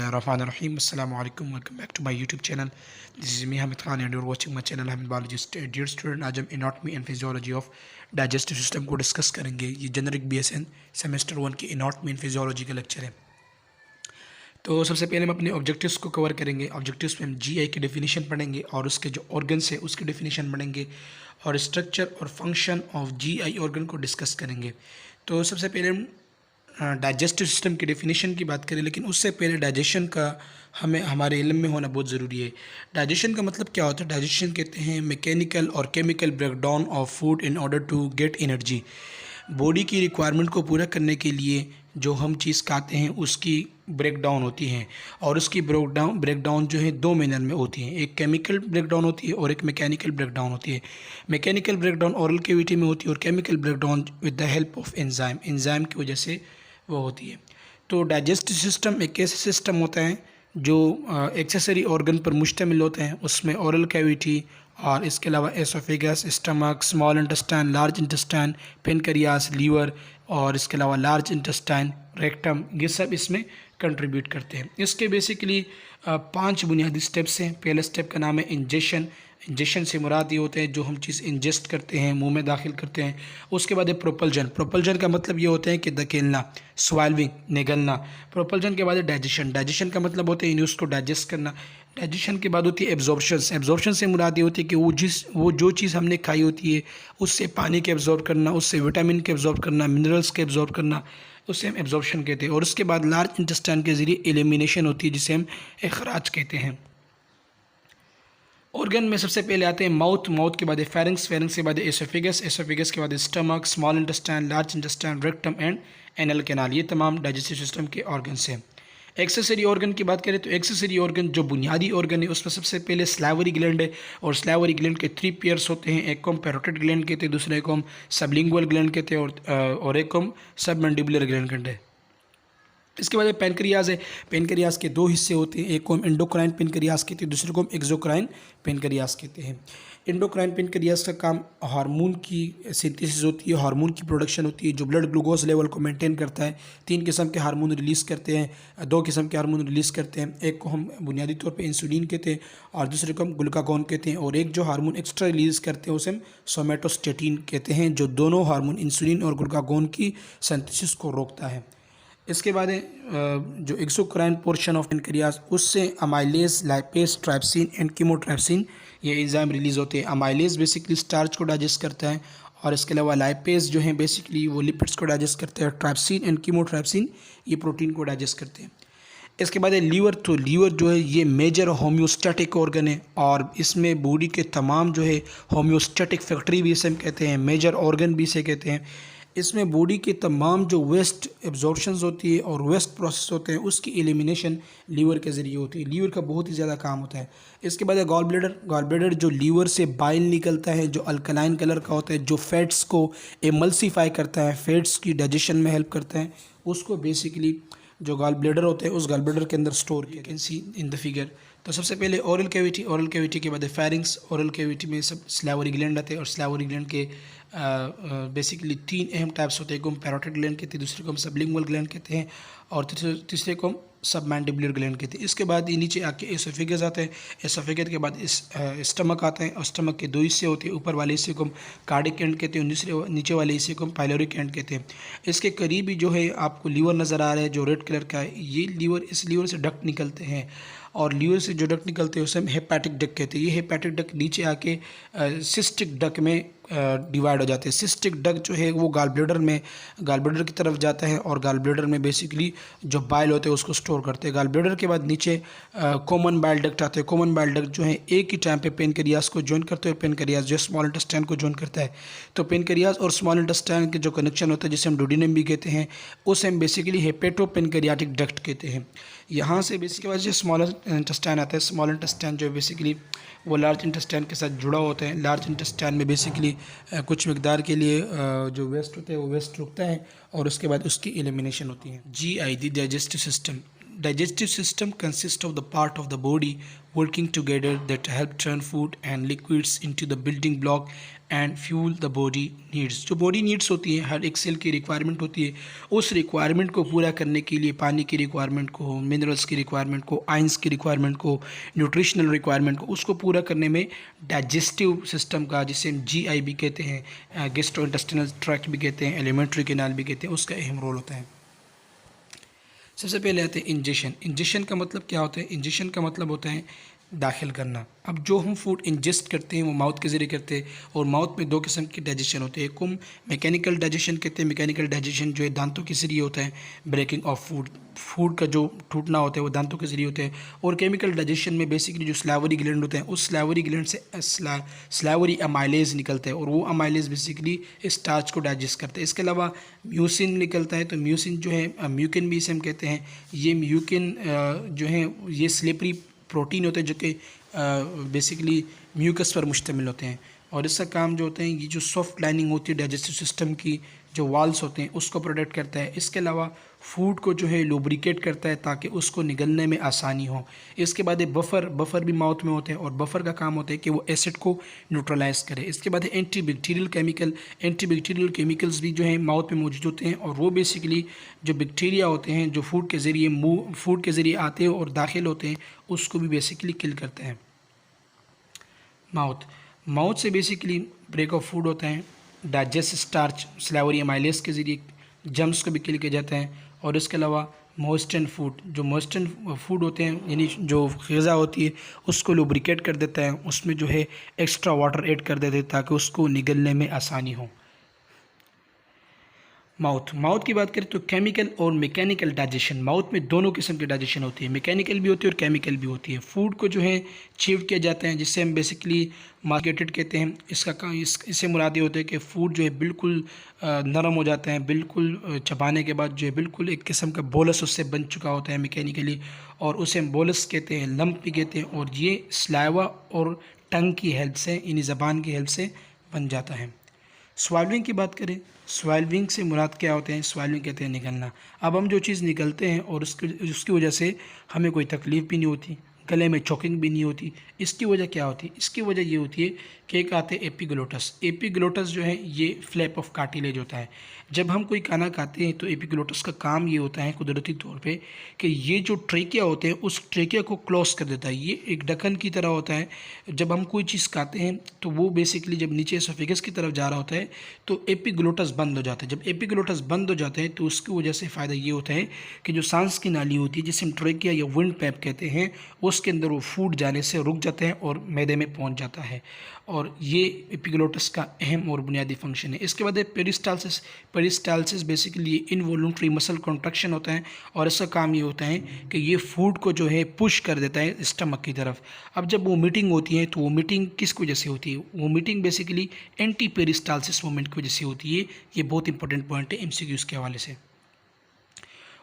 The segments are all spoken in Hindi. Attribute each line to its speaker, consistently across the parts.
Speaker 1: Bismillahirrahmanirrahim. Assalamu alaikum. Welcome back to my YouTube channel. This is me Hamid Khan and you're watching my channel Hamid Biologist. Dear student, आज हम anatomy and physiology of digestive system को डिस्कस करेंगे। ये जेनरिक BSN सेमेस्टर 1 की एनाटॉमी एंड फिजियोलॉजी का लेक्चर है। तो सबसे पहले हम अपने ऑब्जेक्टिव्स को कवर करेंगे। ऑब्जेक्टिव्स में हम GI की डेफिनेशन पढ़ेंगे और उसके जो ऑर्गन्स है उसकी डेफिनेशन पढ़ेंगे और स्ट्रक्चर और फंक्शन ऑफ GI ऑर्गन को डिस्कस करेंगे। तो सबसे पहले हम डाइजेस्टिव सिस्टम की डेफिनेशन की बात करें, लेकिन उससे पहले डाइजेशन का हमें हमारे इल्म में होना बहुत ज़रूरी है। डाइजेशन का मतलब क्या होता है? डाइजेशन कहते हैं मैकेनिकल और chemical breakdown of food in order to get energy. Body की रिक्वायरमेंट को पूरा करने के लिए जो हम चीज़ खाते हैं उसकी ब्रेकडाउन होती है और उसकी ब्रेकडाउन जो है दो मैनर में होती है। एक केमिकल ब्रेकडाउन होती है और एक मैकेनिकल ब्रेकडाउन होती है। मैकेनिकल ब्रेकडाउन ओरल कैविटी में होती है और chemical breakdown with the help of enzyme की वजह से वो होती है। तो डाइजेस्टिव सिस्टम एक ऐसा सिस्टम होता है जो एक्सेसरी ऑर्गन पर मुश्तमिल होते हैं। उसमें ओरल कैविटी और इसके अलावा oesophagus, stomach, small intestine, large intestine, pancreas, liver और इसके अलावा लार्ज इंटेस्टाइन, रेक्टम, ये सब इसमें कंट्रीब्यूट करते हैं। इसके बेसिकली 5 बुनियादी स्टेप्स हैं। पहले स्टेप का नाम है इंजेशन। इंजेशन से मुराद ये होते हैं जो हम चीज़ इंजेस्ट करते हैं, मुंह में दाखिल करते हैं। उसके बाद है प्रोपल्जन। प्रोपल्जन का मतलब ये होता है कि धकेलना, स्वाल्विंग, निगलना। प्रोपल्जन के बाद है डाइजेशन। डाइजेशन का मतलब होता है न्यूज़ को डाइजेस्ट करना। डाइजेशन के बाद होती है एब्जॉर्प्शन। एब्जॉर्प्शन से मुराद ये होती है कि वो जो चीज़ हमने खाई होती है उससे पानी के एब्जॉर्ब करना, उससे विटामिन के एब्जॉर्ब करना, मिनरल्स के एब्जॉर्ब करना, उससे हम एब्जॉर्प्शन कहते हैं। और उसके बाद लार्ज इंटेस्टाइन के ज़रिए एलिमिनेशन होती है जिसे हम इखराज कहते हैं। ऑर्गन में सबसे पहले आते हैं माउथ के बाद है फेरिंक्स के बाद है एसोफेगस के बाद है stomach, small intestine, large intestine, rectum and anal canal. ये तमाम डाइजेस्टिव सिस्टम के ऑर्गन्स हैं। एक्सेसरी ऑर्गन की बात करें तो एक्सेसरी ऑर्गन जो बुनियादी ऑर्गन है उसमें सबसे पहले स्लाइवरी ग्लैंड है और स्लाइवरी ग्लैंड के 3 पेयर्स होते हैं। एक को हम पैरोटिड ग्लैंड कहते हैं, दूसरे को हम सबलिंगुअल ग्लैंड कहते हैं और एक को हम सबमैंडिबुलर ग्लैंड कहते हैं। इसके बाद पेनक्रियाज है। पेनक्रियाज के 2 हिस्से होते हैं। एक को हम एंडोक्राइन पेनक्रियाज कहते हैं, दूसरे को हम एक्सोक्राइन पेनक्रियाज कहते हैं। एंडोक्राइन पेनक्रियाज का काम हार्मोन की सिंथेसिस होती है, हार्मोन की प्रोडक्शन होती है जो ब्लड ग्लूकोज लेवल को मेंटेन करता है। 3 किस्म के हार्मोन रिलीज़ करते हैं, 2 किस्म के हार्मोन रिलीज़ करते हैं। एक को हम बुनियादी तौर पे इंसुलिन कहते हैं और दूसरे को हम ग्लूकागॉन कहते हैं। और एक जो हार्मोन एक्स्ट्रा रिलीज़ करते हैं उसे हम सोमेटोस्टेटिन कहते हैं, जो दोनों हार्मोन इंसुलिन और ग्लूकागॉन की सिंथेसिस को रोकता है। इसके बाद जो एक्सोक्राइन पोर्शन ऑफ पेनक्रियाज उससे अमाइलेज, लाइपेज, ट्राइप्सिन एंड कीमोट्राइप्सिन ये एंजाइम रिलीज़ होते हैं। अमाइलेज बेसिकली स्टार्च को डाइजेस्ट करता है और इसके अलावा लाइपेज जो है बेसिकली वो लिपिड्स को डाइजेस्ट करते हैं। ट्राइप्सिन एंड कीमोट्राइप्सिन ये प्रोटीन को डाइजेस्ट करते हैं। इसके बाद है लीवर। तो लीवर जो है ये मेजर होम्योस्टैटिक ऑर्गन है और इसमें बॉडी के तमाम जो है होम्योस्टैटिक फैक्ट्री भी इसे हम कहते हैं, मेजर ऑर्गन भी इसे कहते हैं। इसमें बॉडी के तमाम जो वेस्ट एब्जॉर्प्शंस होती है और वेस्ट प्रोसेस होते हैं उसकी एलिमिनेशन लीवर के ज़रिए होती है। लीवर का बहुत ही ज़्यादा काम होता है। इसके बाद है गॉल ब्लैडर। गॉल ब्लैडर जो लीवर से बाइल निकलता है, जो अल्कलाइन कलर का होता है, जो फैट्स को एमल्सीफाई करता है, फैट्स की डाइजेशन में हेल्प करता है, उसको बेसिकली जो गॉल ब्लैडर होते हैं उस गॉल ब्लैडर के अंदर स्टोर किया। Can see in the figure. तो सबसे पहले ओरल कैविटी के बाद है फेरिंक्स। ओरल कैविटी में सब स्लाइवरी ग्लैंड आते हैं और स्लाइवरी ग्लैंड के बेसिकली 3 अहम टाइप्स होते हैं। एक को हम पैरोटिड ग्लैंड कहते हैं, दूसरे को हम सबलिंगुअल ग्लैंड कहते हैं और तीसरे को हम सबमैंडिबुलर ग्लैंड कहते हैं। इसके बाद ये नीचे आके एसोफेगस आता है। एसोफेगस के बाद स्टमक आता है और स्टमक के 2 हिस्से होते हैं। ऊपर वाले हिस्से को हम कार्डिक एंड कहते हैं, दूसरे नीचे वाले हिस्से को हम पाइलोरिक एंड कहते हैं। इसके करीब ही जो है आपको लीवर नज़र आ रहा है जो रेड कलर का है। ये लीवर, इस लीवर से डक्ट निकलते हैं और लीवर से जो डक्ट निकलते हैं उसे हम हेपेटिक डक्ट कहते हैं। ये हेपेटिक डक्ट नीचे आके सिस्टिक डक्ट में डिवाइड हो जाते हैं। सिस्टिक डक्ट जो है वो गॉल ब्लैडर की तरफ जाता है और गॉल ब्लैडर में बेसिकली जो बाइल होते हैं उसको स्टोर करते हैं। गॉल ब्लैडर के बाद नीचे कॉमन बाइल डक्ट आते हैं। कॉमन बाइल डक्ट जो है एक ही टाइम पे पेनक्रियाज को ज्वाइन करते हैं और पेनक्रियाज जो स्मॉल इंटेस्टाइन को ज्वाइन करता है। तो पेनक्रियाज और स्मॉल इंटेस्टाइन के जो कनेक्शन होता है जिसे हम डोडिनम भी कहते हैं उसे हम बेसिकली हेपेटो पेनक्रियाटिक डक्ट कहते हैं। यहाँ से बेसिकली वजह स्मॉल इंटेस्टाइन आता है। स्मॉल इंटेस्टाइन जो बेसिकली वो लार्ज इंटेस्टाइन के साथ जुड़ा होता है। लार्ज इंटेस्टाइन में बेसिकली कुछ मिकदार के लिए जो वेस्ट होता है वो वेस्ट रुकता है और उसके बाद उसकी एलिमिनेशन होती है। GI the digestive system. Digestive system consists of the part of the body working together that help turn food and liquids into the building block and fuel the body needs. जो बॉडी नीड्स होती हैं, हर एक सेल की रिक्वायरमेंट होती है, उस रिक्वायरमेंट को पूरा करने के लिए पानी की रिक्वायरमेंट को, मिनरल्स की रिक्वायरमेंट को, आयंस की रिक्वायरमेंट को, न्यूट्रिशनल रिक्वायरमेंट को, उसको पूरा करने में डाइजेस्टिव सिस्टम का, जिसे हम GI भी कहते हैं, गैस्ट्रो इंटेस्टिनल ट्रैक्ट भी कहते हैं, एलिमेंट्री कैनाल भी कहते हैं, उसका अहम रोल होता है। सबसे पहले आते हैं इंजेक्शन। इंजेक्शन का मतलब क्या होता है? इंजेक्शन का मतलब होता है दाखिल करना। अब जो हम फूड इंजेस्ट करते हैं वो माउथ के ज़रिए करते हैं, और माउथ में दो किस्म के डाइजेशन होते हैं। एक हम मैकेनिकल डाइजेशन कहते हैं। मैकेनिकल डाइजेशन जो है दांतों के ज़रिए होता है, ब्रेकिंग ऑफ फूड का जो टूटना होता है वो दांतों के ज़रिए होता है। और केमिकल डाइजेशन में बेसिकली जो स्लाइवरी ग्लैंड होते हैं, उस स्लाइवरी ग्लैंड से स्लाइवरी अमाइलेज निकलता है, और वो अमाइलेज बेसिकली स्टार्च को डाइजेस्ट करता है। इसके अलावा म्यूसिन निकलता है, तो म्यूसिन जो है, म्यूकिन भी इसे हम कहते हैं। ये म्यूकिन जो है ये स्लिपरी प्रोटीन होते हैं जो कि बेसिकली म्यूकस पर मुश्तमिल होते हैं, और इसका काम जो होता है, ये जो सॉफ्ट लाइनिंग होती है डाइजेस्टिव सिस्टम की, जो वाल्स होते हैं, उसको प्रोटेक्ट करता है। इसके अलावा फूड को जो है लुब्रिकेट करता है ताकि उसको निगलने में आसानी हो। इसके बाद बफर भी माउथ में होते हैं, और बफर का काम होता है कि वो एसिड को न्यूट्रलाइज करे। इसके बाद एंटीबैक्टीरियल केमिकल्स भी जो है माउथ में मौजूद होते हैं, और वो बेसिकली जो बैक्टीरिया होते हैं जो फूड के ज़रिए आते हैं और दाखिल होते हैं, उसको भी बेसिकली किल करते हैं। माउथ से बेसिकली ब्रेक ऑफ फूड होता है, डाइजेस्ट स्टार्च स्लाइवरी अमाइलेज के ज़रिए जम्स को भी किल किया जाता है। और इसके अलावा मोइस्टन फूड होते हैं, यानी जो ग़िज़ा होती है उसको लुब्रिकेट कर देता है, उसमें जो है एक्स्ट्रा वाटर ऐड कर देते हैं ताकि उसको निगलने में आसानी हो। माउथ की बात करें तो केमिकल और मैकेनिकल डाइजेशन, माउथ में दोनों किस्म की डाइजेशन होती है, मैकेनिकल भी होती है और केमिकल भी होती है। फूड को जो है चीव किया जाता है, जिससे हम बेसिकली मार्केटेड कहते हैं। इससे मुराद ये होता है कि फूड जो है बिल्कुल नरम हो जाता है, बिल्कुल चबाने के बाद जो है बिल्कुल एक किस्म का बोलस उससे बन चुका होता है मैकेनिकली, और उसे हम बोलस कहते हैं, लंप भी कहते हैं, और ये स्लाइवा और टंग की हेल्प से, यानी ज़बान की हेल्प से बन जाता है। स्वाल्विंग की बात करें, स्वाल्विंग से मुराद क्या होते हैं? स्वाल्विंग कहते हैं निगलना। अब हम जो चीज़ निगलते हैं और उसकी वजह से हमें कोई तकलीफ़ भी नहीं होती, गले में चोकिंग भी नहीं होती, इसकी वजह क्या होती है? इसकी वजह ये होती है कि एक आते हैं एपिग्लोटस जो है ये फ्लैप ऑफ कार्टिलेज होता है। जब हम कोई खाना खाते हैं तो एपिग्लोटस का काम ये होता है कुदरती तौर पे कि ये जो ट्रेकिया होते हैं उस ट्रेकिया को क्लोज कर देता है। ये एक ढक्कन की तरह होता है। जब हम कोई चीज़ खाते हैं तो वो बेसिकली जब नीचे एसोफेगस की तरफ जा रहा होता है तो एपिग्लोटस बंद हो जाता है। जब एपिग्लोटस बंद हो जाता है तो उसकी वजह से फ़ायदा ये होता है कि जो सांस की नाली होती है जिसे हम ट्रेकिया या विंड पैप कहते हैं, उसके अंदर वो फूड जाने से रुक जाते हैं और मैदे में पहुंच जाता है, और ये एपिग्लोटस का अहम और बुनियादी फंक्शन है। इसके बाद peristalsis basically involuntary muscle contraction होता है, और इसका काम ये होता है कि ये फूड को जो है पुश कर देता है स्टमक की तरफ। अब जब वो मीटिंग होती है तो वो मीटिंग किस वजह से होती है? वो meeting basically anti peristalsis movement की वजह से होती है। ये बहुत इंपॉर्टेंट पॉइंट है MCQs के हवाले से।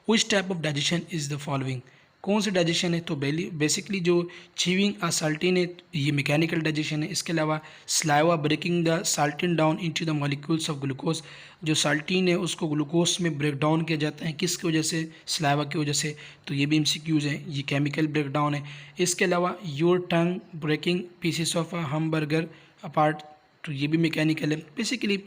Speaker 1: Which type of digestion is the following? कौन सी डाइजेशन है? तो बेसिकली जो चीविंग साल्टिन है ये मैकेनिकल डाइजेशन है। इसके अलावा स्लाइवा ब्रेकिंग द साल्टिन down into the molecules of glucose, जो साल्टिन है उसको ग्लूकोज में ब्रेक डाउन किया जाता है, किसकी वजह से? स्लाइवा की वजह से। तो ये भी MCQs है, ये केमिकल ब्रेक डाउन है। इसके अलावा your tongue breaking pieces of hamburger apart, तो ये भी मैकेनिकल है। बेसिकली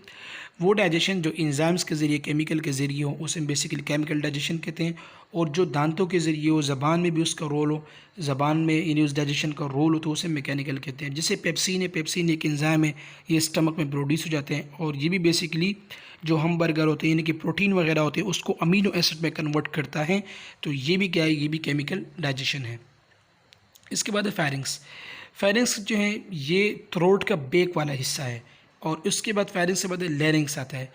Speaker 1: वो डाइजेशन जो इंजाइम्स के ज़रिए, केमिकल के ज़रिए हो, उसे बेसिकली केमिकल डाइजेशन कहते हैं। और जो दांतों के ज़रिए हो, ज़बान में भी उसका रोल हो, ज़बान में यानी उस डाइजेशन का रोल हो, तो उसे मैकेनिकल कहते हैं। जैसे पेप्सिन है, पेप्सिन एक इंजाइम है, ये स्टमक में प्रोड्यूस हो जाते हैं, और ये भी बेसिकली जो हम बर्गर होते हैं यानी कि प्रोटीन वगैरह होते हैं उसको अमीनो एसिड में कन्वर्ट करता है। तो ये भी क्या है? ये भी केमिकल डाइजेशन है। इसके बाद है फेरिंग्स जो है ये थ्रोट का बेक वाला हिस्सा है, और उसके बाद फेरिंग्स के बाद लेरिंग्स आता है।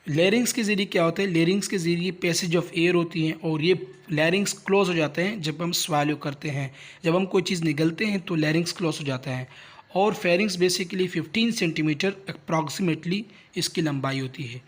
Speaker 1: लेरिंग्स के ज़रिए क्या होता है? लेरिंग्स के ज़रिए पैसेज ऑफ एयर होती हैं, और ये लेरिंग्स क्लोज हो जाते हैं जब हम स्वालो करते हैं। जब हम कोई चीज़ निगलते हैं तो लेरिंग्स क्लोज हो जाता है। और फेरिंग्स बेसिकली 15 सेंटीमीटर अप्रॉक्सीमेटली इसकी लंबाई होती है।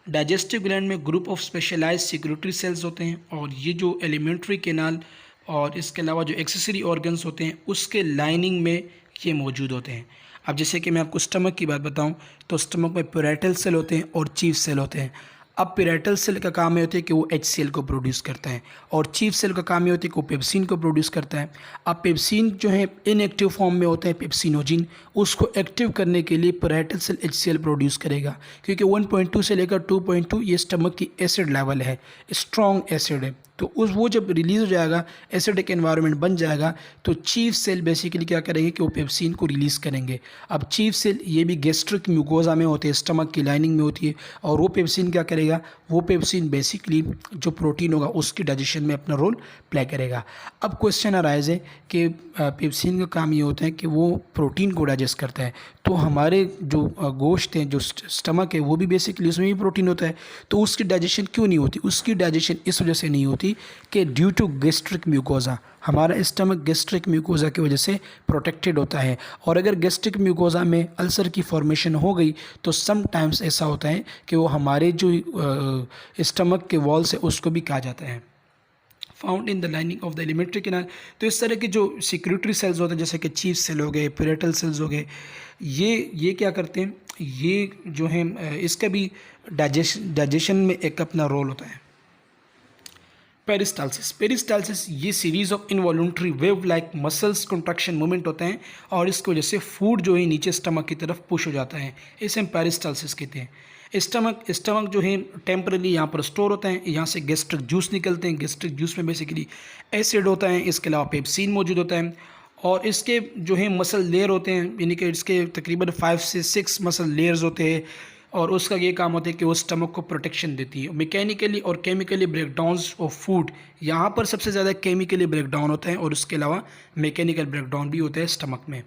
Speaker 1: डाइजेस्टिव ग्लैंड में group of specialised secretory cells होते हैं, और ये जो एलिमेंट्री कैनाल और इसके अलावा जो एक्सेसरी ऑर्गन्स होते हैं उसके लाइनिंग में ये मौजूद होते हैं। अब जैसे कि मैं आपको स्टमक की बात बताऊं तो स्टमक में पैराइटल सेल होते हैं और चीफ सेल होते हैं। अब पेराइटल सेल का काम ये होता है कि वो HCl को प्रोड्यूस करता है और चीफ सेल का काम ये होता है कि वो पेप्सिन को प्रोड्यूस करता है। अब पेप्सिन जो है इनएक्टिव फॉर्म में होता है पेप्सिनोजिन, उसको एक्टिव करने के लिए पेराइटल सेल HCl प्रोड्यूस करेगा, क्योंकि 1.2 से लेकर 2.2 ये स्टमक की एसिड लेवल है, स्ट्रॉन्ग एसिड है। तो उस वो जब रिलीज़ हो जाएगा, एसिडिक एनवायरनमेंट बन जाएगा, तो चीफ सेल बेसिकली क्या करेंगे कि वो पेप्सिन को रिलीज़ करेंगे। अब चीफ सेल ये भी गैस्ट्रिक म्यूकोजा में होते हैं, स्टमक की लाइनिंग में होती है, और वो पेप्सिन क्या करेगा, वो पेप्सिन बेसिकली जो प्रोटीन होगा उसकी डाइजेशन में अपना रोल प्ले करेगा। अब क्वेश्चन अराइज है कि पेप्सिन का काम ये होता है कि वो प्रोटीन को डाइजेस्ट करता है, तो हमारे जो गोश्त हैं, जो स्टमक है, वो भी बेसिकली उसमें भी प्रोटीन होता है, तो उसकी डाइजेशन क्यों नहीं होती? उसकी डाइजेशन इस वजह से नहीं होती कि ड्यू टू गैस्ट्रिक म्यूकोजा, हमारा स्टमक गैस्ट्रिक म्यूकोजा की वजह से प्रोटेक्टेड होता है, और अगर गैस्ट्रिक म्यूकोजा में अल्सर की फॉर्मेशन हो गई तो समटाइम्स ऐसा होता है कि वो हमारे जो स्टमक के वॉल्स है उसको भी कहा जाता है, found in the lining of the alimentary canal. तो इस तरह के जो सिक्यूरिटरी सेल्स होते हैं, जैसे कि चीफ सेल हो गए, पेराइटल सेल्स हो गए, ये क्या करते हैं, ये जो है इसका भी डाइजेशन में एक अपना रोल होता है। पेरिस्टालसिस ये series of involuntary wave like muscles contraction movement होते हैं, और इसकी वजह से फूड जो है नीचे स्टमक की तरफ पुश हो जाता है, इसे हम पेरिस्टालसिस कहते हैं। स्टमक जो है टेम्परली यहाँ पर स्टोर होता है, यहाँ से गैस्ट्रिक जूस निकलते हैं, गैस्ट्रिक जूस में बेसिकली एसिड होता है, इसके अलावा पेप्सिन मौजूद होता है, और इसके जो है मसल लेयर होते हैं, यानी कि इसके तकरीबन 5 से 6 मसल लेयर्स होते हैं, और उसका ये काम होता है कि वो स्टमक को प्रोटेक्शन देती है। मैकेनिकली और केमिकली ब्रेकडाउन्स ऑफ फूड, यहाँ पर सबसे ज़्यादा केमिकली ब्रेकडाउन होता है, और उसके अलावा मैकेनिकल ब्रेकडाउन भी होता है स्टमक में।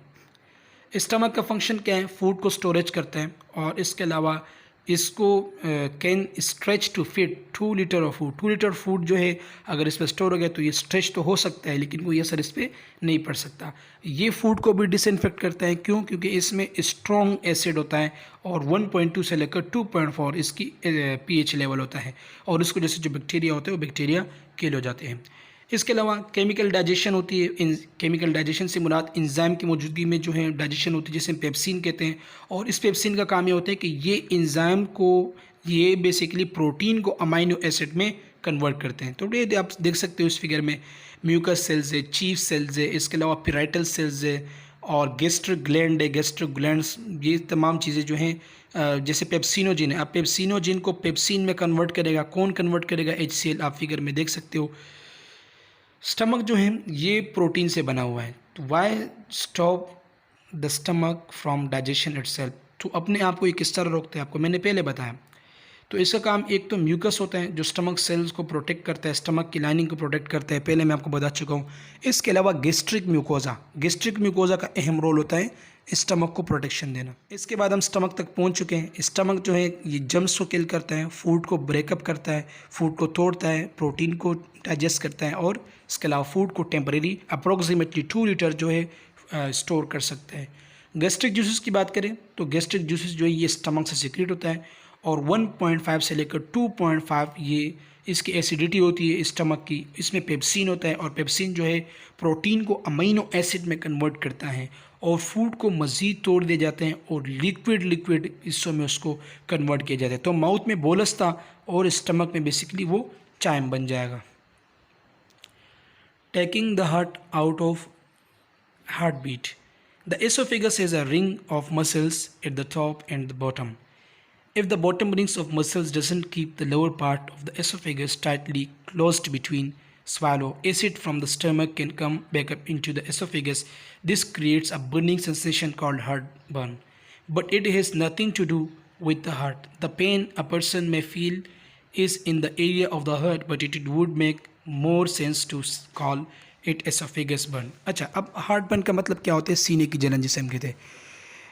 Speaker 1: स्टमक का फंक्शन क्या है, फूड को स्टोरेज करता है, और इसके अलावा इसको can stretch to fit 2 litre of food. 2 litre food जो है अगर इस पर स्टोर हो गया तो ये स्ट्रेच तो हो सकता है, लेकिन कोई असर इस पर नहीं पड़ सकता। ये फूड को भी डिसइंफेक्ट करता है, क्यों? क्योंकि इसमें स्ट्रॉन्ग एसिड होता है, और 1.2 से लेकर 2.4 इसकी pH लेवल होता है, और इसको जैसे जो बैक्टीरिया होते हैं वो बैक्टीरिया किल हो जाते हैं। इसके अलावा केमिकल डाइजेशन होती है। केमिकल डाइजेशन से मुराद इंजाइम की मौजूदगी में जो है डाइजेशन होती है, जिसे हम पेप्सिन कहते हैं, और इस पेप्सिन का काम ये होता है कि ये इंजाइम को, ये बेसिकली प्रोटीन को अमाइनो एसिड में कन्वर्ट करते हैं। तो ये आप देख सकते हो इस फिगर में म्यूकस सेल्स है, चीफ सेल्स है, इसके अलावा पेराइटल सेल्स है, और गैस्ट्रिक ग्लैंड है, गैस्ट्रिक ग्लैंड्स, ये तमाम चीज़ें जो हैं जैसे पेप्सिनोजिन है। अब पेप्सिनोजिन को पेप्सिन में कन्वर्ट करेगा, कौन कन्वर्ट करेगा? HCl। आप फिगर में देख सकते हो। स्टमक जो है ये प्रोटीन से बना हुआ है, तो why stop the stomach from digestion itself, तो अपने आप को ये किस तरह रोकते हैं, आपको मैंने पहले बताया। तो इसका काम एक तो म्यूकस होता है जो स्टमक सेल्स को प्रोटेक्ट करता है, स्टमक की लाइनिंग को प्रोटेक्ट करता है, पहले मैं आपको बता चुका हूँ। इसके अलावा गैस्ट्रिक म्यूकोजा का अहम रोल होता है स्टमक को प्रोटेक्शन देना। इसके बाद हम स्टमक तक पहुँच चुके हैं। स्टमक जो है ये जम्स को किल करता है, फूड को ब्रेकअप करता है, फूड को तोड़ता है, प्रोटीन को डाइजेस्ट करता है, और इसके अलावा फूड को टेम्परेरी अप्रोक्सीमेटली 2 लीटर जो है स्टोर कर सकता है। गैस्ट्रिक जूसेस की बात करें तो गैस्ट्रिक जूसेस जो है ये स्टमक से सीक्रेट होता है, और 1.5 से लेकर 2.5 ये इसकी एसिडिटी होती है स्टमक की। इसमें पेप्सिन होता है, और पेप्सिन जो है प्रोटीन को अमीनो एसिड में कन्वर्ट करता है, और फूड को मज़ीद तोड़ दिए जाते हैं, और लिक्विड हिस्सों में उसको कन्वर्ट किया जाता है। तो माउथ में बोलस था, और स्टमक में बेसिकली वो चाइम बन जाएगा। Taking the heart out of heartbeat. The esophagus is a ring of muscles at the top and the bottom. If the bottom rings of muscles doesn't keep the lower part of the esophagus tightly closed between swallow, acid from the stomach can come back up into the esophagus. This creates a burning sensation called heartburn. But it has nothing to do with the heart. The pain a person may feel is in the area of the heart, but it would make more sense to call it oesophagus burn. अच्छा, अब हार्ट बर्न का मतलब क्या होता है? सीने की जलन जिसे हम कहते हैं।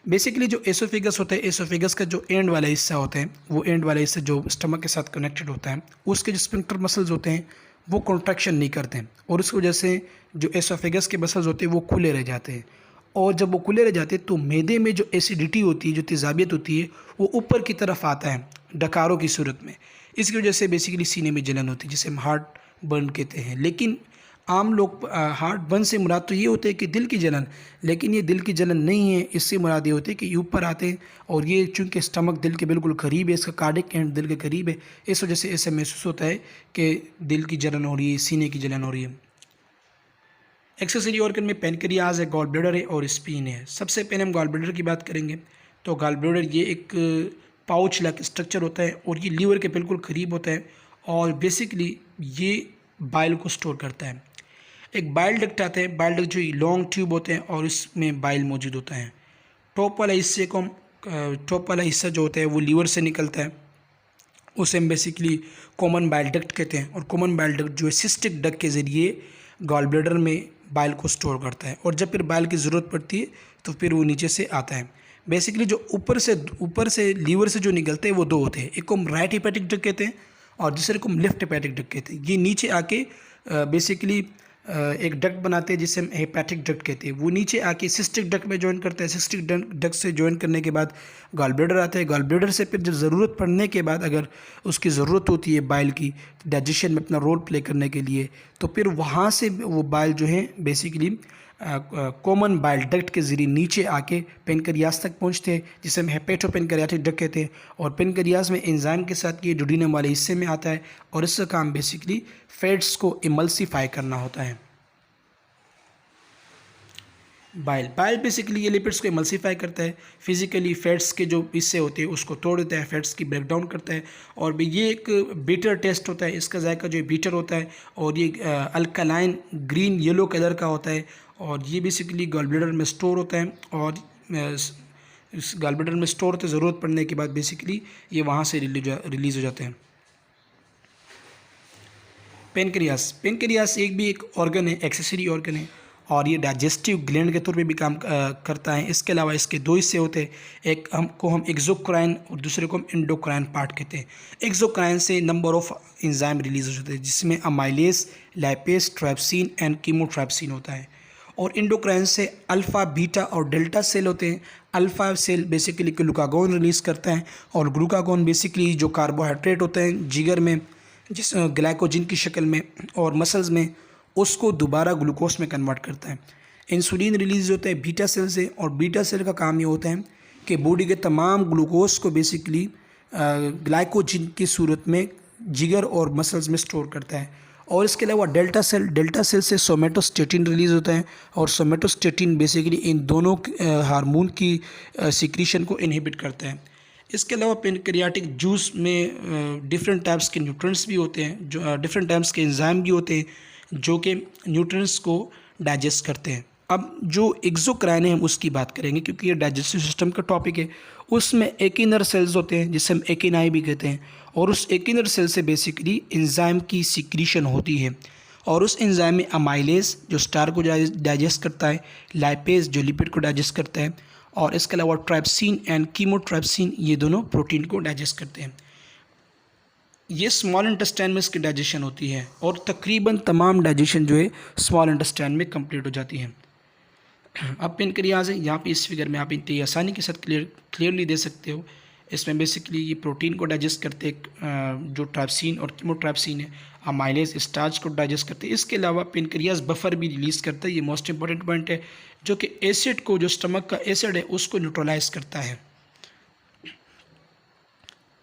Speaker 1: बेसिकली जो एसोफेगस होता है, एसोफेगस का जो एंड वाला हिस्सा होता है, वो एंड वाला हिस्सा जो स्टमक के साथ कनेक्टेड होता है, उसके जो स्फिंक्टर मसल्स होते हैं वो कॉन्ट्रैक्शन नहीं करते हैं, और उसकी वजह से जो एसोफेगस के मसल्स होते हैं वो खुले रह जाते हैं, और जब वो खुले रह जाते हैं तो मैदे में जो एसिडिटी होती है, जो तेज़ाबियत होती है, वो ऊपर की तरफ आता है डकारों की सूरत में। इसकी वजह से बेसिकली सीने में जलन होती है, जिसे हम हार्ट बर्न कहते हैं। लेकिन आम लोग हार्ट बर्न से मुराद तो ये होता है कि दिल की जलन, लेकिन ये दिल की जलन नहीं है। इससे मुराद ये होती है कि ये ऊपर आते हैं और ये चूँकि स्टमक दिल के बिल्कुल करीब है, इसका कार्डिक एंड दिल के करीब है, इस वजह से ऐसे महसूस होता है कि दिल की जलन हो रही है, सीने की जलन हो रही है। एक्सेसरी ऑर्गन में पेनक्रियाज है, गॉल ब्लैडर है और स्प्लीन है। सबसे पहले हम गॉल ब्लैडर की बात करेंगे। तो गॉल ब्लैडर ये एक पाउच लाइक स्ट्रक्चर होता है और ये लीवर के बिल्कुल करीब होता है और बेसिकली ये बाइल को स्टोर करता है। एक बाइल डक्ट आता है, बाइल डक्ट जो लॉन्ग ट्यूब होते हैं और इसमें बाइल मौजूद होता है। टॉप वाला हिस्से को टॉप वाला हिस्सा जो होता है वो लीवर से निकलता है, उसे हम बेसिकली कॉमन बाइल डक्ट कहते हैं। और कॉमन बाइल डक्ट जो है सिस्टिक डक्ट के ज़रिए गॉल ब्लैडर में बाइल को स्टोर करता है और जब फिर बाइल की ज़रूरत पड़ती है तो फिर वो नीचे से आता है। बेसिकली जो ऊपर से लीवर से जो निकलते हैं वो दो होते हैं, एक को हम राइट हेपेटिक डक्ट कहते हैं और दूसरे को हम लेफ्ट हेपेटिक डक्ट कहते हैं। ये नीचे आके बेसिकली एक डक्ट बनाते हैं जिसे हम हेपेटिक डक्ट कहते हैं। वो नीचे आके सिस्टिक डक्ट में ज्वाइन करता है, सिस्टिक डक्ट से ज्वाइन करने के बाद गॉल ब्लैडर आता है। गॉल ब्लैडर से फिर जब ज़रूरत पड़ने के बाद अगर उसकी ज़रूरत होती है बाइल की डाइजेशन में अपना रोल प्ले करने के लिए, तो फिर वहाँ से वो बाइल जो है बेसिकली कॉमन बाइल डक्ट के ज़रिए नीचे आके पेनक्रियास तक पहुँचते हैं जिसे हम हेपेटोपेनक्रियाटिक डक्ट कहते हैं। और पेनक्रियास में एंजाइम के साथ ये ड्यूडेनम वाले हिस्से में आता है और इसका काम बेसिकली फैट्स को इमल्सिफाई करना होता है। बाइल बेसिकली ये लिपिड्स को इमल्सिफाई करता है, फिजिकली फैट्स के जो हिस्से होते हैं उसको तोड़ देता है, फैट्स की ब्रेक डाउन करता है। और ये एक बीटर टेस्ट होता है, इसका जायका जो बीटर होता है और ये अल्कलाइन ग्रीन येलो कलर का होता है और ये बेसिकली गॉल ब्लैडर में स्टोर होता है। और इस गॉल ब्लैडर में स्टोर होते ज़रूरत पड़ने के बाद बेसिकली ये वहाँ से रिलीज़ हो जाते हैं। पेनक्रियास एक ऑर्गन है, एक्सेसरी ऑर्गन है और ये डाइजेस्टिव ग्लैंड के तौर पे भी काम करता है। इसके अलावा इसके दो हिस्से होते हैं, एक हम एक्सोक्राइन और दूसरे को हम एंडोक्राइन पार्ट कहते हैं। एक्सोक्राइन से नंबर ऑफ एंजाइम रिलीज हो जाते हैं जिसमें amylase, lipase, trypsin and chymotrypsin होता है। और एंडोक्राइन से अल्फ़ा, बीटा और डेल्टा सेल होते हैं। Alpha cell basically glucagon release करता है और ग्लूकागोन बेसिकली जो कार्बोहाइड्रेट होते हैं जिगर में जिस ग्लाइकोजन की शक्ल में और मसल्स में, उसको दोबारा ग्लूकोज में कन्वर्ट करता है। इंसुलिन रिलीज़ होता है बीटा सेल से और बीटा सेल का काम ये होता है कि बॉडी के तमाम ग्लूकोज को बेसिकली ग्लाइकोजन की सूरत में जिगर और मसल्स में स्टोर करता है। और इसके अलावा डेल्टा सेल से सोमेटोस्टेटिन रिलीज़ होता है और सोमेटोस्टेटिन बेसिकली इन दोनों हार्मोन की सिक्रीशन को इनहिबिट करता है। इसके अलावा पेनक्रियाटिक जूस में डिफरेंट टाइप्स के न्यूट्रिएंट्स भी होते हैं, जो डिफरेंट टाइप्स के एंजाइम भी होते हैं जो कि न्यूट्रिएंट्स को डाइजेस्ट करते हैं। अब जो एक्सोक्राइन है हम उसकी बात करेंगे क्योंकि ये डाइजेस्टिव सिस्टम का टॉपिक है। उसमें एकिनर सेल्स होते हैं जिसे हम एकिनाई भी कहते हैं और उस एकिनर सेल से बेसिकली एंजाइम की सिक्रीशन होती है और उस एंजाइम में अमाइलेज जो स्टार को डाइजेस्ट करता है, लाइपेज जो लिपिड को डाइजेस्ट करता है और इसके अलावा ट्राइप्सिन एंड कीमोट्राइप्सिन ये दोनों प्रोटीन को डाइजेस्ट करते हैं। ये स्मॉल इंटेस्टाइन में इसकी डाइजेशन होती है और तकरीबन तमाम डाइजेशन जो है स्मॉल इंटेस्टाइन में कंप्लीट हो जाती है। अब पेनक्रियाज है, यहाँ पे इस फिगर में आप इतनी आसानी के साथ क्लियरली दे सकते हो। इसमें बेसिकली ये प्रोटीन को डाइजेस्ट करते जो ट्राइप्सिन और कीमोट्राइप्सिन है, अमाइलेज स्टार्च को डाइजेस्ट करते हैं। इसके अलावा पेनक्रियाज बफर भी रिलीज़ करता है, ये मोस्ट इंपॉर्टेंट पॉइंट है, जो कि एसिड को, जो स्टमक का एसिड है उसको न्यूट्रलाइज करता है।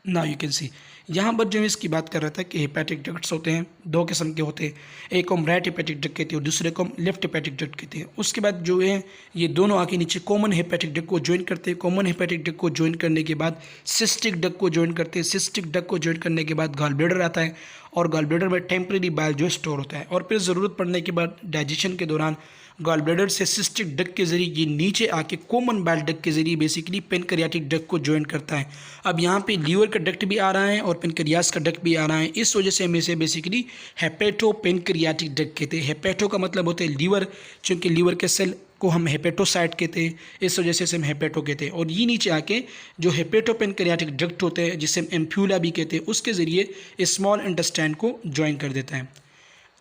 Speaker 1: नाउ यू कैन सी यहाँ पर जो मैं इसकी बात कर रहा था कि हेपेटिक डक्ट्स होते हैं, दो किस्म के होते हैं, एक को हम राइट हेपेटिक डक्ट कहते हैं और दूसरे को हम लेफ्ट हेपेटिक डक्ट कहते हैं। उसके बाद जो है ये दोनों आके नीचे कॉमन हेपेटिक डक्ट को ज्वाइन करते हैं। कॉमन हेपेटिक डक्ट को ज्वाइन करने के बाद सिस्टिक डक्ट को ज्वाइन करते हैं। सिस्टिक डक्ट को ज्वाइन करने के बाद गॉल ब्लैडर आता है और गॉल ब्लैडर में टेम्परेरी बाइल जो स्टोर होता है और फिर ज़रूरत पड़ने के बाद डाइजेशन के दौरान गॉल ब्लैडर से सिस्टिक डक्ट के ज़रिए ये नीचे आके कॉमन बाइल डक्ट के ज़रिए बेसिकली पेनक्रियाटिक डक्ट को ज्वाइन करता है। अब यहाँ पे लीवर का डक्ट भी आ रहा है और पेनक्रियास का डक्ट भी आ रहा है, इस वजह से हम इसे बेसिकली हेपेटो पेनक्रियाटिक डक्ट कहते हैं। हेपेटो का मतलब होता है लीवर, चूँकि लीवर के सेल को हम हेपेटोसाइट कहते हैं, इस वजह से हम हेपेटो कहते हैं। और ये नीचे आके जो हेपेटो पेनक्रियाटिक डक्ट होते हैं जिसे हम एम्फ्यूला भी कहते हैं, उसके ज़रिए स्मॉल इंटेस्टाइन को ज्वाइन कर देता है।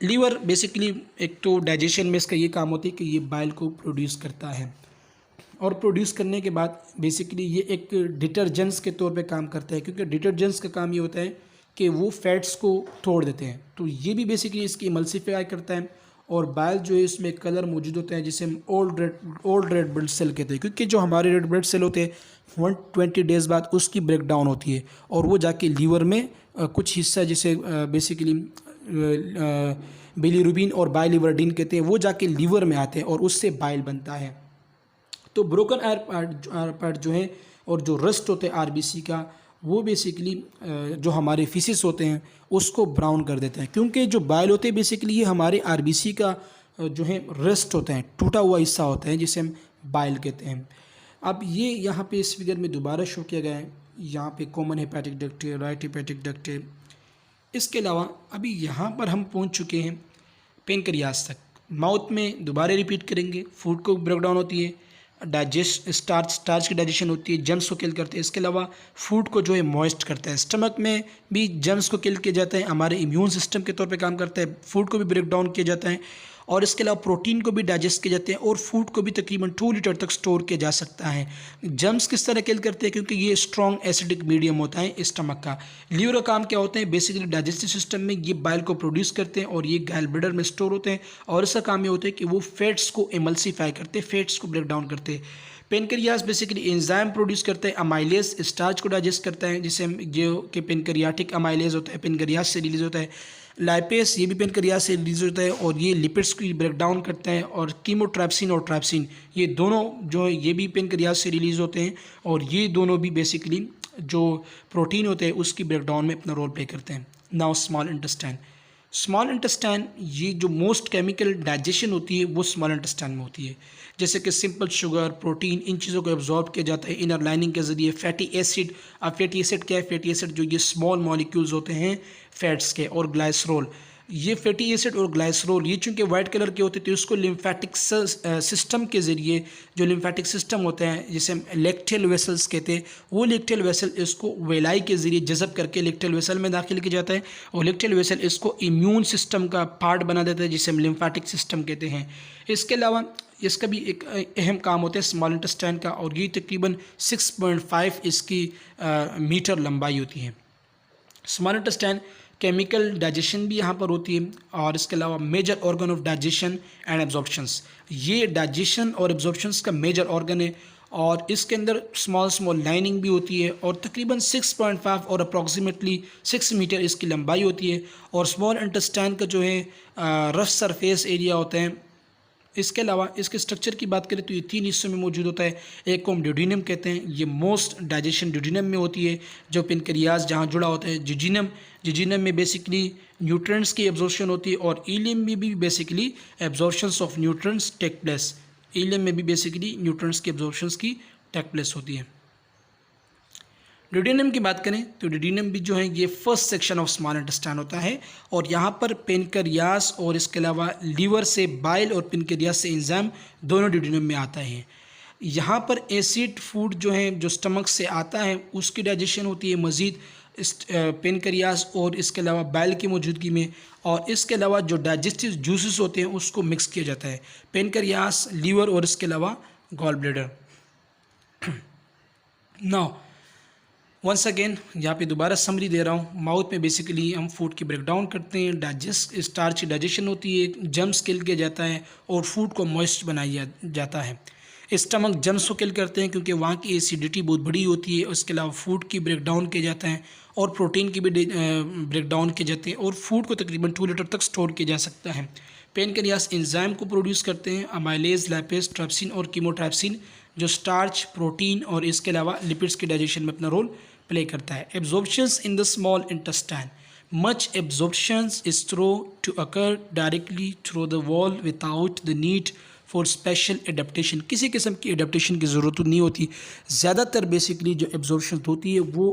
Speaker 1: लीवर बेसिकली एक तो डाइजेशन में इसका ये काम होती है कि ये बाइल को प्रोड्यूस करता है और प्रोड्यूस करने के बाद बेसिकली ये एक डिटर्जेंट्स के तौर पे काम करता है, क्योंकि डिटर्जेंट्स का काम ये होता है कि वो फैट्स को तोड़ देते हैं। तो ये भी बेसिकली इसकी इमल्सिफाई करता है और बाइल जो है इसमें कलर मौजूद होते हैं जिसे हम ओल्ड रेड ब्लड सेल कहते हैं, क्योंकि जो हमारे रेड ब्लड सेल होते हैं 120 डेज़ बाद उसकी ब्रेक डाउन होती है और वो जाके लीवर में कुछ हिस्सा जिसे बेसिकली बिलीरुबिन और बाइलिवर्डिन कहते हैं, वो जाके लीवर में आते हैं और उससे बाइल बनता है। तो ब्रोकन आयर पार्ट जो है और जो रस्ट होते हैं आरबीसी का, वो बेसिकली जो हमारे फिसिस होते हैं उसको ब्राउन कर देते हैं, क्योंकि जो बाइल होते हैं बेसिकली ये हमारे आरबीसी का जो है रस्ट होता है, टूटा हुआ हिस्सा होता है जिसे हम बाइल कहते हैं। अब ये यहाँ पे इस फिगर में दोबारा शो किया गया है, यहाँ पे कॉमन हेपेटिक डक्ट है, राइट हेपेटिक डक्ट है। इसके अलावा अभी यहाँ पर हम पहुँच चुके हैं पेनक्रियास तक। माउथ में दोबारा रिपीट करेंगे, फूड को ब्रेक डाउन होती है, स्टार्च की डाइजेशन होती है, जर्म्स को किल करते हैं। इसके अलावा फूड को जो है मॉइस्ट करता है। स्टमक में भी जर्म्स को किल किया जाता है, हमारे इम्यून सिस्टम के तौर पे काम करता है। फूड को भी ब्रेक डाउन किया जाता है और इसके अलावा प्रोटीन को भी डाइजेस्ट किए जाते हैं और फूड को भी तकरीबन 2 लीटर तक स्टोर किया जा सकता है। जर्म्स किस तरह किल करते हैं, क्योंकि ये स्ट्रॉन्ग एसिडिक मीडियम होता है स्टमक का। लीवर का काम क्या होता है, बेसिकली डाइजेस्टिव सिस्टम में ये बाइल को प्रोड्यूस करते हैं और ये गैल ब्लैडर में स्टोर होते हैं और इसका काम ये होता है कि वो फैट्स को एमल्सीफाई करते हैं, फैट्स को ब्रेक डाउन करते हैं। पेनक्रियास बेसिकली एंजाइम प्रोड्यूस करते हैं, अमाइलेज स्टार्च को डाइजेस्ट करता है जिसे हम जो कि पेनक्रियाटिक अमाइलेज होता है, पेनक्रियास से रिलीज होता है। लाइपेस ये भी पेनक्रियास से रिलीज होता है और ये लिपिड्स की ब्रेक डाउन करता है। और कीमोट्रैप्सिन और ट्रैप्सिन ये दोनों जो है ये भी पेनक्रियास से रिलीज होते हैं और ये दोनों भी बेसिकली जो प्रोटीन होते हैं उसकी ब्रेक डाउन में अपना रोल प्ले करते हैं। नाउ स्मॉल इंटेस्टाइन ये जो मोस्ट केमिकल डाइजेशन होती है वो स्मॉल इंटेस्टाइन में होती है, जैसे कि सिंपल शुगर, प्रोटीन, इन चीज़ों को एब्जॉर्ब किया जाता है इनर लाइनिंग के ज़रिए। फैटी एसिड, अब फैटी एसिड क्या है, फैटी एसिड जो ये स्मॉल मॉलिक्यूल्स होते हैं फैट्स के, और ग्लाइसरोल, ये फैटी एसिड और ग्लाइसरोल ये चूँकि वाइट कलर के होते थे उसको लिम्फेटिक सिस्टम के ज़रिए, जो लिम्फेटिक सिस्टम होता है जिसे हम लेक्टियल वेसल्स कहते हैं, वो लेक्टियल वेसल इसको वेलाई के ज़रिए जज़ब करके लेक्टियल वेसल में दाखिल किया जाता है और लेक्टियल वेसल इसको इम्यून सिस्टम का पार्ट बना देता है जिसे हम लिम्फेटिक सिस्टम कहते हैं। इसके अलावा इसका भी एक अहम काम होता है स्मॉल इंटेस्टाइन का, और ये तकरीबन 6.5 इसकी मीटर लंबाई होती है। स्मॉल इंटेस्टाइन केमिकल डाइजेशन भी यहाँ पर होती है और इसके अलावा major organ of digestion and absorptions, ये डाइजेशन और एब्जॉर्प्शंस का मेजर ऑर्गन है और इसके अंदर स्मॉल लाइनिंग भी होती है और तकरीबन 6.5 और अप्रॉक्सीमेटली 6 मीटर इसकी लंबाई होती है। और स्मॉल इंटेस्टाइन का जो है रफ सरफेस एरिया होता है। इसके अलावा इसके स्ट्रक्चर की बात करें तो ये 3 हिस्सों में मौजूद होता है। एक को हम ड्यूडिनम कहते हैं, ये मोस्ट डाइजेशन ड्यूडिनम में होती है जो पेनक्रियास जहाँ जुड़ा होता है। जिजिनम में बेसिकली न्यूट्रिएंट्स की एब्जॉर्प्शन होती है और इलियम में भी basically absorptions of nutrients take place, ileum में भी बेसिकली न्यूट्रिएंट्स की एब्जॉर्प्शंस की टेक प्लेस होती है। ड्यूडेनम की बात करें तो ड्यूडेनम भी जो है ये first section of small intestine होता है और यहाँ पर पेनक्रियास और इसके अलावा लीवर से बाइल और पेनक्रियास से एंजाइम दोनों ड्यूडेनम में आता है। यहाँ पर एसिड फूड जो है जो स्टमक से आता है उसकी डाइजेशन होती है मज़ीद पेनक्रियास और इसके अलावा बाइल की मौजूदगी में, और इसके अलावा जो डाइजेस्टिव जूसेस होते हैं उसको मिक्स किया जाता है पेनक्रियास, लीवर और इसके अलावा gall bladder. Now once again यहाँ पे दोबारा समरी दे रहा हूँ। माउथ में बेसिकली हम फूड की ब्रेक डाउन करते हैं, स्टार्च की डाइजेशन होती है, जर्म्स किल किया जाता है और फूड को मॉइस्ट बनाया जाता है। स्टमक जर्म्स को किल करते हैं क्योंकि वहाँ की एसिडिटी बहुत बड़ी होती है। उसके अलावा फूड की ब्रेक डाउन किया जाता है और प्रोटीन की भी ब्रेक डाउन किए जाते हैं और फूड को तकरीबन 2 लीटर तक स्टोर किया जा सकता है। पेनक्रियास एंजाइम को प्रोड्यूस करते हैं, अमाइलेज, लाइपेज, ट्रैप्सिन और कीमोट्रैप्सिन जो स्टार्च, प्रोटीन और इसके अलावा लिपिड्स के डाइजेशन में अपना रोल प्ले करता है। Absorptions in the small intestine, much absorptions is thought to occur directly through the wall without the need for special adaptation, किसी किस्म की एडेप्टेशन की ज़रूरत नहीं होती। ज़्यादातर बेसिकली जो एब्जॉर्प्शन होती है वो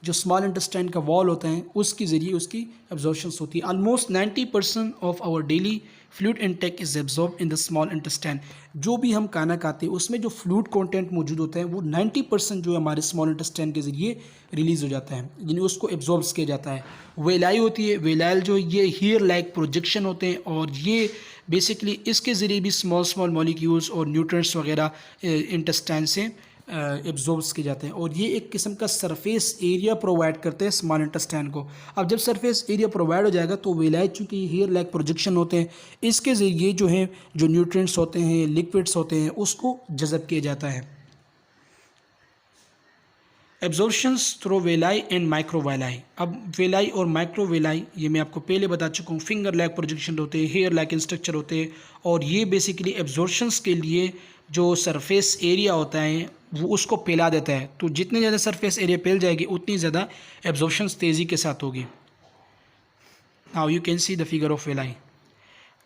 Speaker 1: जो स्मॉल इंटेस्टाइन का वॉल होता है उसके ज़रिए उसकी एब्जॉर्प्शंस होती है। Almost 90% of our daily fluid intake is absorb in the small intestine, जो भी हम खाना खाते हैं उसमें जो फ्लूइड कंटेंट मौजूद होता है वो 90% जो है हमारे स्मॉल इंटेस्टाइन के ज़रिए रिलीज़ हो जाता है, यानी उसको एब्जॉर्ब किया जाता है। वेलाई होती है, वेलाइल जो ये हीयर लाइक प्रोजेक्शन होते हैं और ये बेसिकली इसके ज़रिए भी स्मॉल मॉलिक्यूल्स और न्यूट्रिएंट्स वगैरह इंटेस्टाइन से एब्जॉर्ब्स किए जाते हैं और ये एक किस्म का सरफेस एरिया प्रोवाइड करते हैं स्मॉल इंटेस्टाइन को। अब जब सरफेस एरिया प्रोवाइड हो जाएगा तो वेलाई चूँकि हेयर लाइक प्रोजेक्शन होते हैं, इसके ज़रिए जो है जो न्यूट्रिएंट्स होते हैं, लिक्विड्स होते हैं, उसको जज़ब किया जाता है। एब्जॉर्प्शंस थ्रू वेलाई एंड माइक्रोवेलाई। अब वेलाई और माइक्रोवेलाई ये मैं आपको पहले बता चुका हूँ, फिंगर लाइक प्रोजेक्शन होते हैं, हेयर लाइक स्ट्रक्चर होते हैं और ये बेसिकली एब्जॉर्प्शंस के लिए जो सरफेस एरिया होता है वो उसको फैला देता है। तो जितनी ज़्यादा सरफेस एरिया फैल जाएगी उतनी ज़्यादा एब्जॉर्प्शंस तेज़ी के साथ होगी। Now you can see the figure of villi.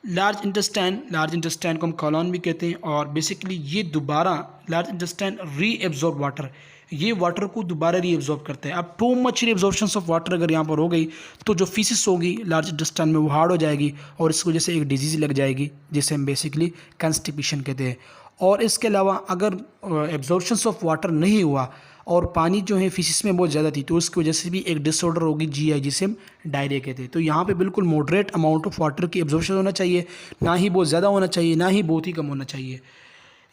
Speaker 1: Large intestine को हम कॉलन भी कहते हैं और बेसिकली ये दोबारा लार्ज इंटेस्टाइन रीएब्जॉर्ब वाटर, ये वाटर को दोबारा रीएब्जॉर्ब करते हैं। अब too much reabsorption of water अगर यहाँ पर हो गई तो जो फीसिस होगी लार्ज इंटेस्टाइन में वो हार्ड हो जाएगी और इसकी वजह से एक डिजीज़ लग जाएगी जिसे हम बेसिकली कंस्टिपेशन कहते हैं। और इसके अलावा अगर एब्जॉर्प्शन ऑफ वाटर नहीं हुआ और पानी जो है फिसिस में बहुत ज़्यादा थी तो उसकी वजह से भी एक डिसऑर्डर होगी GI जिसे हम डायरिया कहते हैं। तो यहाँ पे बिल्कुल मॉडरेट अमाउंट ऑफ वाटर की एब्जॉर्प्शन होना चाहिए, ना ही बहुत ज़्यादा होना चाहिए ना ही बहुत ही कम होना चाहिए।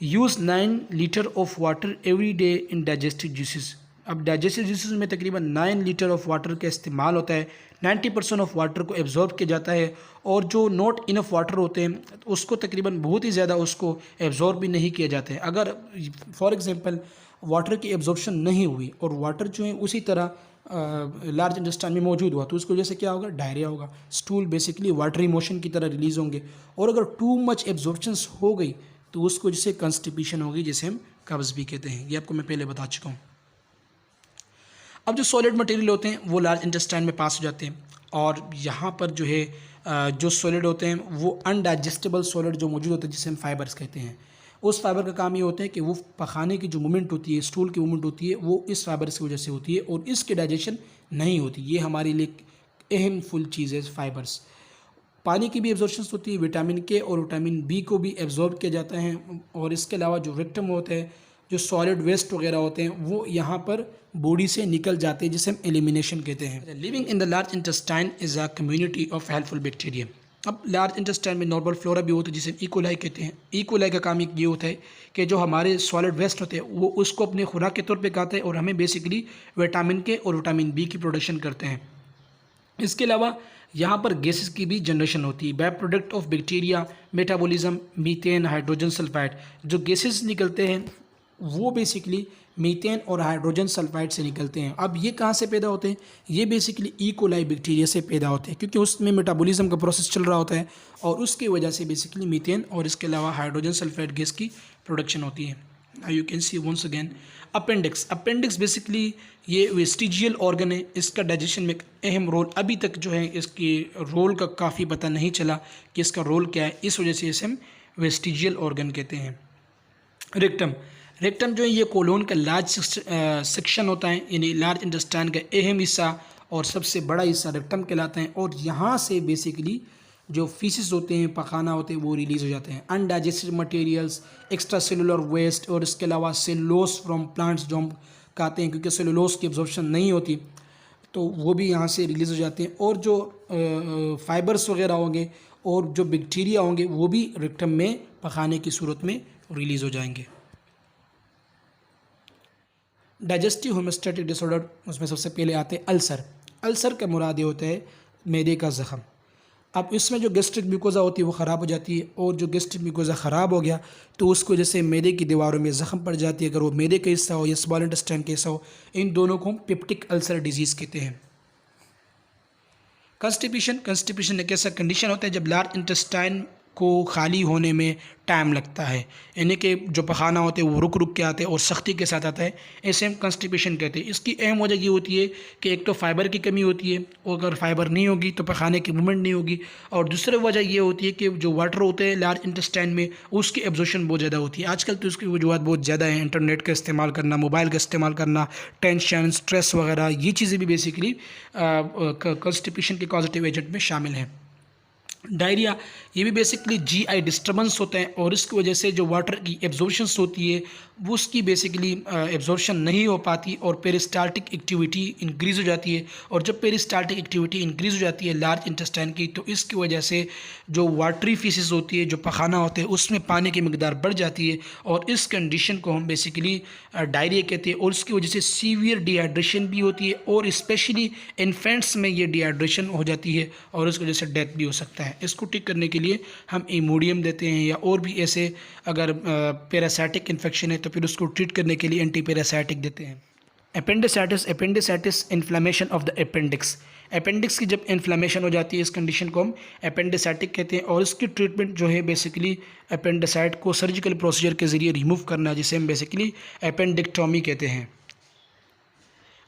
Speaker 1: Use 9 litre of water every day in digestive juices. अब डाइजेस्टिव जूसेस में तकरीबन 9 लीटर ऑफ वाटर का इस्तेमाल होता है। 90% ऑफ वाटर को एब्जॉर्ब किया जाता है और जो नॉट इनफ वाटर होते हैं उसको तकरीबन बहुत ही ज़्यादा उसको एब्जॉर्ब भी नहीं किया जाता है। अगर फॉर एग्ज़ाम्पल वाटर की एब्जॉर्प्शन नहीं हुई और वाटर जो है उसी तरह लार्ज इंटेस्टाइन में मौजूद हुआ तो उसकी वजह से क्या होगा, डायरिया होगा। स्टूल बेसिकली वाटरी मोशन की तरह रिलीज़ होंगे और अगर टू मच एब्जॉर्प्शन हो गई तो उसको जिसे कंस्टिपेशन होगी जिसे हम कब्ज़ भी कहते हैं। ये आपको मैं पहले बता चुका हूँ। अब जो सॉलिड मटेरियल होते हैं वो लार्ज इंटेस्टाइन में पास हो जाते हैं और यहाँ पर जो है जो सॉलिड होते हैं वो अनडाइजेस्टेबल सॉलिड जो मौजूद होते हैं जिसे हम फाइबर्स कहते हैं। उस फाइबर का काम ये होता है कि वो पखाने की जो मूवमेंट होती है, स्टूल की मूवमेंट होती है, वो इस फाइबर्स की वजह से होती है और इसके डाइजेशन नहीं होती। ये हमारे लिए अहम फुल चीज़ है फाइबर्स। पानी की भी एब्जॉर्प्शन होती है, विटामिन के और विटामिन बी को भी एब्जॉर्ब किया जाता है और इसके अलावा जो रेक्टम होता है, जो सॉलिड वेस्ट वगैरह होते हैं वो यहाँ पर बॉडी से निकल जाते हैं जिसे हम एलिमिनेशन कहते हैं। Living in the large intestine is a community of helpful bacteria. अब लार्ज इंटेस्टाइन में नॉर्मल फ्लोरा भी होता है जिसे इकोलाई कहते हैं। इकोलाई का काम ये होता है कि जो हमारे सॉलिड वेस्ट होते हैं वो उसको अपने खुराक के तौर पे खाते हैं और हमें बेसिकली विटामिन के और विटामिन बी की प्रोडक्शन करते हैं। इसके अलावा यहाँ पर गैसेस की भी जनरेशन होती है। By product of bacteria metabolism methane hydrogen sulphide, जो गैसेस निकलते हैं वो बेसिकली मीथेन और हाइड्रोजन सल्फाइड से निकलते हैं। अब ये कहाँ से पैदा होते हैं, ये बेसिकली इकोलाई बैक्टीरिया से पैदा होते हैं क्योंकि उसमें मेटाबॉलिज्म का प्रोसेस चल रहा होता है और उसकी वजह से बेसिकली मीथेन और इसके अलावा हाइड्रोजन सल्फाइड गैस की प्रोडक्शन होती है। You can see once again appendix. Appendix basically ये वेस्टिजियल ऑर्गन है, इसका डाइजेशन में एक अहम रोल, अभी तक जो है इसकी रोल का काफ़ी पता नहीं चला कि इसका रोल क्या है, इस वजह से इसे हम वेस्टिजियल ऑर्गन कहते हैं। रेक्टम, रेक्टम जो है ये कोलोन का लार्ज सेक्शन होता है, यानी लार्ज इंटेस्टाइन का अहम हिस्सा और सबसे बड़ा हिस्सा रेक्टम कहलाता है और यहाँ से बेसिकली जो फीसिस होते हैं, पखाना होते हैं, वो रिलीज़ हो जाते हैं। Undigested materials, extra cellular waste और इसके अलावा सेलुलोस फ्रॉम प्लांट्स जो हम खाते हैं क्योंकि सेलुलोस की एब्जॉर्प्शन नहीं होती तो वो भी यहाँ से रिलीज़ हो जाते हैं और जो फाइबर्स वगैरह होंगे और जो बैक्टीरिया होंगे वो भी रेक्टम में पखाने की सूरत में रिलीज़ हो जाएंगे। डाइजेस्टिव होम्योस्टैटिक डिसऑर्डर, उसमें सबसे पहले आते हैं अल्सर। अल्सर का मुराद ये होता है मैदे का ज़ख़म। अब इसमें जो गैस्ट्रिक म्यूकोज़ा होती है वो ख़राब हो जाती है और जो गैस्ट्रिक म्यूकोज़ा ख़राब हो गया तो उसको जैसे मैदे की दीवारों में ज़ख़म पड़ जाती है, अगर वो मैदे का हिस्सा हो या स्मॉल इंटेस्टाइन का हिस्सा हो, इन दोनों को हम पेप्टिक अल्सर डिजीज़ कहते हैं। कंस्टिपेशन, कंस्टिपेशन एक ऐसा कंडीशन होता है जब लार्ज इंटेस्टाइन को खाली होने में टाइम लगता है, यानी कि जो पखाना होते हैं वो रुक रुक के आते हैं और सख्ती के साथ आता है, ऐसे हम कंस्टिपेशन कहते हैं। इसकी अहम वजह ये होती है कि एक तो फाइबर की कमी होती है और अगर फाइबर नहीं होगी तो पखाने की मूवमेंट नहीं होगी और दूसरी वजह ये होती है कि जो वाटर होते हैं लार्ज इंटेस्टाइन में उसकी एब्जॉर्प्शन बहुत ज़्यादा होती है। आजकल तो उसकी वजूहत बहुत ज़्यादा है, इंटरनेट का इस्तेमाल करना, मोबाइल का इस्तेमाल करना, टेंशन, स्ट्रेस वगैरह, ये चीज़ें भी बेसिकली कंस्टिपेशन के पॉजिटिव एजेंट में शामिल हैं। डायरिया ये भी बेसिकली जीआई डिस्टर्बेंस होता है और इसकी वजह से जो वाटर की एब्जॉर्प्शंस होती है वो उसकी बेसिकली एब्जॉर्प्शन नहीं हो पाती और पेरिस्टाल्टिक एक्टिविटी इंक्रीज़ हो जाती है। और जब पेरिस्टाल्टिक एक्टिविटी इंक्रीज़ हो जाती है लार्ज इंटेस्टाइन की, तो इसकी वजह से जो वाटरी फीसिस होती है, जो पखाना होता है, उसमें पानी की मकदार बढ़ जाती है और इस कंडीशन को हम बेसिकली डायरिया कहते हैं। और इसकी वजह से सीवियर डिहाइड्रेशन भी होती है और स्पेशली इन्फेंट्स में ये डिहाइड्रेशन हो जाती है और इसकी वजह से डेथ भी हो सकता है। इसको ठीक करने के लिए हम इमोडियम देते हैं या और भी ऐसे अगर पैरासाइटिक इन्फेक्शन है तो फिर उसको ट्रीट करने के लिए एंटी पैरासाइटिक देते हैं। Appendicitis inflammation of the appendix. Appendix की जब इन्फ्लेमेशन हो जाती है इस कंडीशन को हम अपेंडिसाइटिक कहते हैं और इसकी ट्रीटमेंट जो है बेसिकली अपेंडिसाइट को सर्जिकल प्रोसीजर के ज़रिए रिमूव करना, जिसे हम बेसिकली अपेंडिक्टोमी कहते हैं।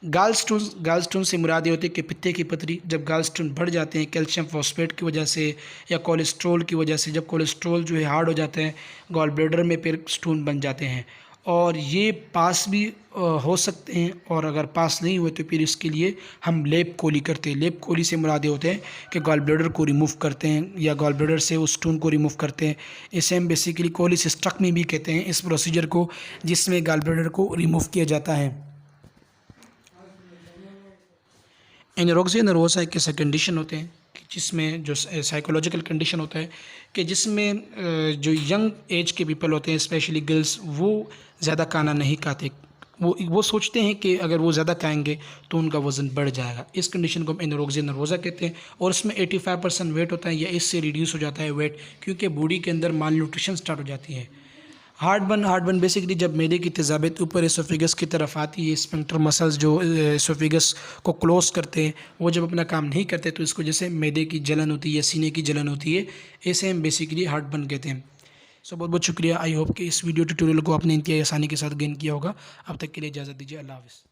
Speaker 1: गालस्टोन से मुराद ये होती है कि पित्ते की पथरी, जब गालस्टोन बढ़ जाते हैं कैल्शियम फॉस्फेट की वजह से या कोलेस्ट्रॉल की वजह से, जब कोलेस्ट्रॉल जो है हार्ड हो जाते हैं गॉल ब्लैडर में फिर स्टोन बन जाते हैं और ये पास भी हो सकते हैं और अगर पास नहीं हुए तो फिर इसके लिए हम लेप कोली करते हैं। लेप कोली से मुराद ये होते हैं कि गॉल ब्लैडर को रिमूव करते हैं या गॉल ब्लैडर से उस स्टोन को रिमूव करते हैं। इसे हम बेसिकली कोलिसिस्टेक्टमी भी कहते हैं इस प्रोसीजर को, जिसमें गॉल ब्लैडर को रिमूव किया जाता है। एनोरेक्सिया नर्वोसा एक ऐसा कंडीशन होते हैं कि जिसमें जो साइकोलॉजिकल कंडीशन होता है कि जिसमें जो यंग एज के पीपल होते हैं स्पेशली गर्ल्स, वो ज़्यादा खाना नहीं खाते। वो सोचते हैं कि अगर वो ज़्यादा खाएंगे तो उनका वज़न बढ़ जाएगा। इस कंडीशन को हम एनोरेक्सिया नर्वोसा कहते हैं और इसमें 85% वेट होता है या इससे रिड्यूस हो जाता है वेट, क्योंकि बॉडी के अंदर माल न्यूट्रिशन स्टार्ट हो जाती है। हार्टबर्न बेसिकली जब मैदे की तेज़ाबियत ऊपर एसोफेगस की तरफ आती है, स्फिंक्टर मसल्स जो एसोफेगस को क्लोज करते हैं वो जब अपना काम नहीं करते तो इसको जैसे मैदे की जलन होती है या सीने की जलन होती है, ऐसे हम बेसिकली हार्टबर्न कहते हैं। सो बहुत बहुत शुक्रिया। आई होप कि इस वीडियो ट्यूटोरियल को आपने इंतहाई आसानी के साथ गेन किया होगा। अब तक के लिए इजाज़त दीजिए। अल्लाह हाफ़िज़।